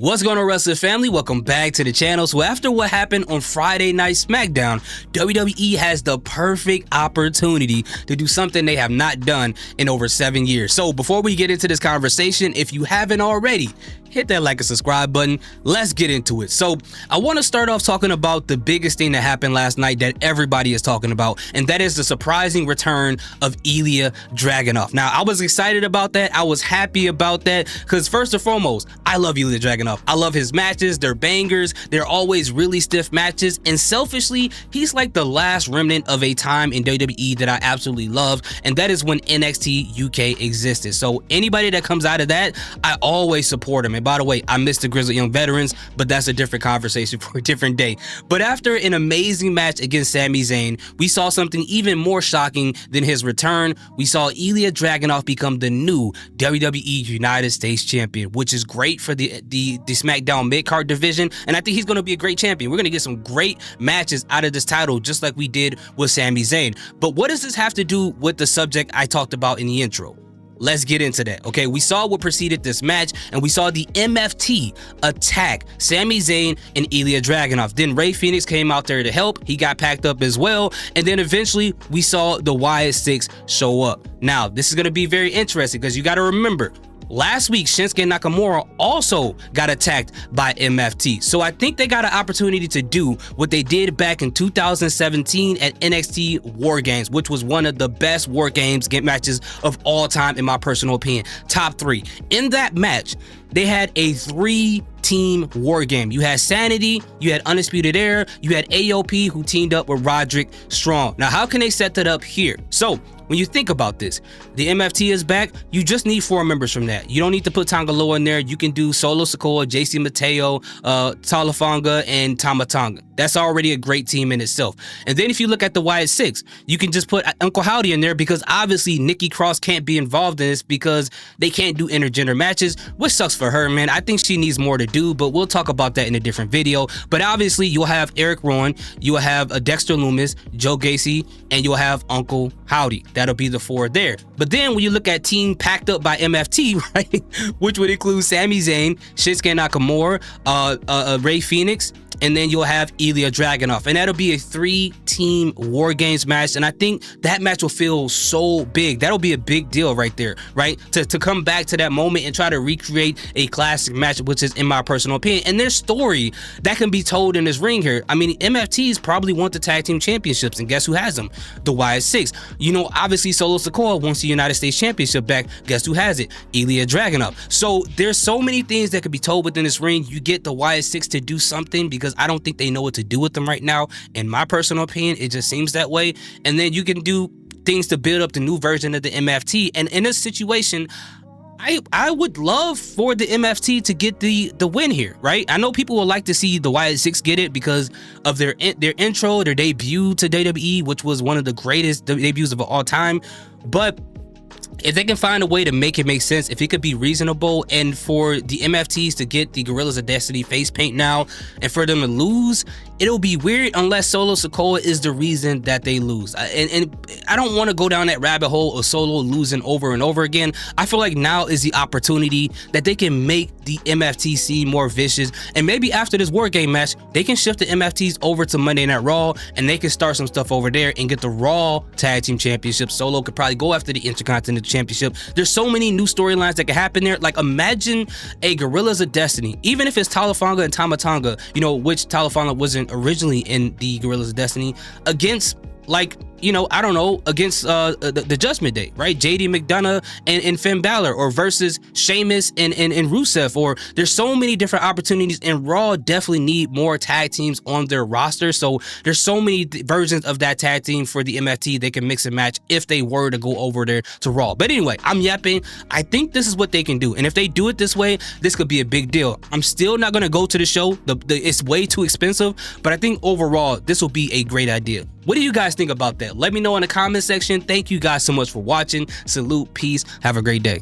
What's going on, wrestling family? Welcome back to the channel. So after what happened on Friday Night SmackDown, WWE has the perfect opportunity to do something they have not done in over 7 years. So before we get into this conversation, if you haven't already, hit that like and subscribe button. Let's get into it. So I want to start off talking about the biggest thing that happened last night that everybody is talking about, and that is the surprising return of Ilya Dragunov. Now, I was excited about that. I was happy about that because first and foremost, I love Ilya Dragunov. I love his matches. They're bangers. They're always really stiff matches. And selfishly, he's like the last remnant of a time in WWE that I absolutely love, and that is when NXT UK existed. So anybody that comes out of that, I always support him. And by the way, I miss the Grizzled Young Veterans, but that's a different conversation for a different day. But after an amazing match against Sami Zayn, we saw something even more shocking than his return. We saw Ilya Dragunov become the new WWE United States Champion, which is great for the SmackDown mid-card division, and I think he's going to be a great champion. We're going to get some great matches out of this title, just like we did with Sami Zayn. But what does this have to do with the subject I talked about in the intro? Let's get into that. Okay, we saw what preceded this match, and we saw the MFT attack Sami Zayn and Ilya Dragunov. Then Rey Fenix came out there to help. He got packed up as well, and then eventually we saw the Wyatt Six show up. Now, this is going to be very interesting because you got to remember, last week, Shinsuke Nakamura also got attacked by MFT. So I think they got an opportunity to do what they did back in 2017 at NXT War Games, which was one of the best War Games matches of all time, in my personal opinion. Top 3. In that match, they had a 3-team war game. You had Sanity, you had Undisputed Era, you had AOP, who teamed up with Roderick Strong. Now, how can they set that up here? So when you think about this, the MFT is back. You just need 4 members from that. You don't need to put Tonga Loa in there. You can do Solo Sikoa, JC Mateo, Talafanga, and Tama Tonga. That's already a great team in itself. And then if you look at the Wyatt Six, you can just put Uncle Howdy in there because obviously Nikki Cross can't be involved in this because they can't do intergender matches, which sucks for her, man. I think she needs more to do, but we'll talk about that in a different video. But obviously you'll have Eric Rowan, you'll have Dexter Lumis, Joe Gacy, and you'll have Uncle Howdy. That'll be the 4 there. But then when you look at team packed up by MFT, right, which would include Sami Zayn, Shinsuke Nakamura, Rey Fenix, and then you'll have Ilya Dragunov, and that'll be a 3-team War Games match, and I think that match will feel so big. That'll be a big deal right there, right? To come back to that moment and try to recreate a classic match, which is, in my personal opinion, and their story that can be told in this ring here. I mean, MFTs probably want the tag team championships, and guess who has them? The Wyatt Six. You know, obviously Solo Sikoa wants the United States Championship back. Guess who has it? Ilya Dragunov. So there's so many things that could be told within this ring. You get the Wyatt Six to do something because I don't think they know what to do with them right now. In my personal opinion, it just seems that way. And then you can do things to build up the new version of the MFT. And in this situation, I would love for the MFT to get the win here, right? I know people would like to see the Wyatt Six get it because of their intro, their debut to WWE, which was one of the greatest debuts of all time. But if they can find a way to make it make sense, if it could be reasonable, and for the MFTs to get the Gorillas of Destiny face paint now, and for them to lose, it'll be weird unless Solo Sikoa is the reason that they lose. And I don't want to go down that rabbit hole of Solo losing over and over again. I feel like now is the opportunity that they can make the MFT seem more vicious, and maybe after this War Game match, they can shift the MFTs over to Monday Night Raw, and they can start some stuff over there and get the Raw Tag Team Championship. Solo could probably go after the Intercontinental Championship. There's so many new storylines that can happen there. Like, imagine a Gorillas of Destiny, even if it's Talafanga and Tama Tonga, you know, which Talafanga wasn't originally in the Gorillas of Destiny, against, like, you know, I don't know, against the Judgment Day, right? JD McDonough and Finn Balor, or versus Sheamus and Rusev. Or there's so many different opportunities, and Raw definitely need more tag teams on their roster. So there's so many versions of that tag team for the MFT they can mix and match if they were to go over there to Raw. But anyway, I'm yapping. I think this is what they can do, and if they do it this way, this could be a big deal. I'm still not gonna go to the show. It's way too expensive, but I think overall this will be a great idea. What do you guys think about that? Let me know in the comment section. Thank you guys so much for watching. Salute, peace, have a great day.